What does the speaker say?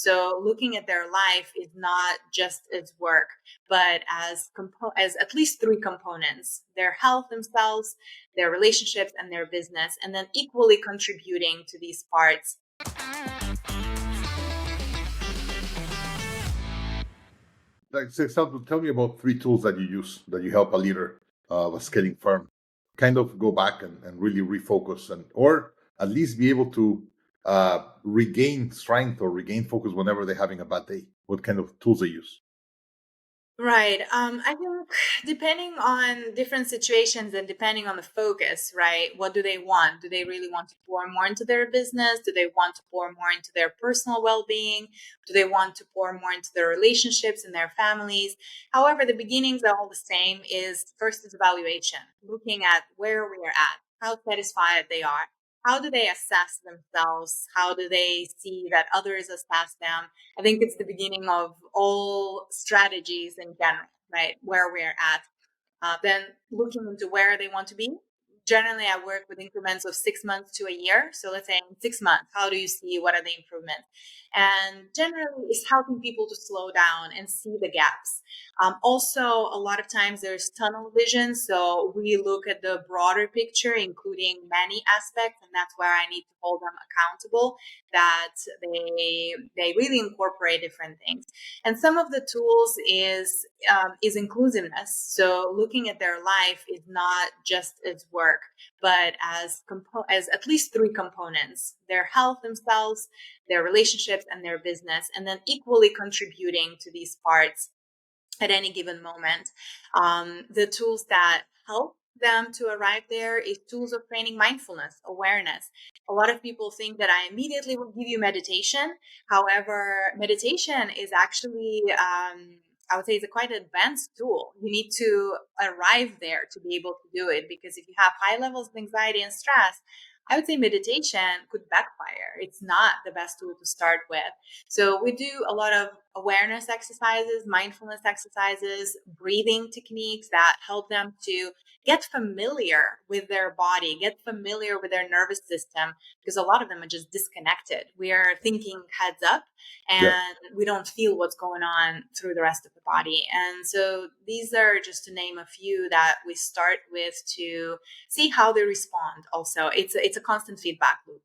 So looking at their life is not just as work, but as at least three components: their health themselves, their relationships, and their business, and then equally contributing to these parts. Like, say, tell me about three tools that you use that you help a leader of a scaling firm kind of go back and really refocus, and or at least be able to regain strength or regain focus whenever they're having a bad day. What kind of tools they use? Right. I think depending on different situations and depending on the focus, right? What do they want? Do they really want to pour more into their business? Do they want to pour more into their personal well-being? Do they want to pour more into their relationships and their families? However, the beginnings are all the same. Is first is evaluation, looking at where we are at, how satisfied they are. How do they assess themselves? How do they see that others assess them? I think it's the beginning of all strategies in general, right? Where we're at. Then looking into where they want to be. Generally, I work with increments of 6 months to a year. So let's say in 6 months, how do you see what are the improvements? And generally, it's helping people to slow down and see the gaps. Also, a lot of times there's tunnel vision. So we look at the broader picture, including many aspects, and that's where I need to hold them accountable, that they really incorporate different things. And some of the tools is inclusiveness. So looking at their life is not just as work, but as at least three components: their health themselves, their relationships, and their business, and then equally contributing to these parts at any given moment. The tools that help them to arrive there is tools of training mindfulness, awareness. A lot of people think that I immediately will give you meditation. However, meditation is actually, I would say, it's a quite advanced tool. You need to arrive there to be able to do it, because if you have high levels of anxiety and stress, I would say meditation could backfire. It's not the best tool to start with. So we do a lot of awareness exercises, mindfulness exercises, breathing techniques that help them to get familiar with their body, get familiar with their nervous system, because a lot of them are just disconnected. We are thinking heads up Yeah. and we don't feel what's going on through the rest of the body. And so these are just to name a few that we start with to see how they respond. Also, it's a constant feedback loop.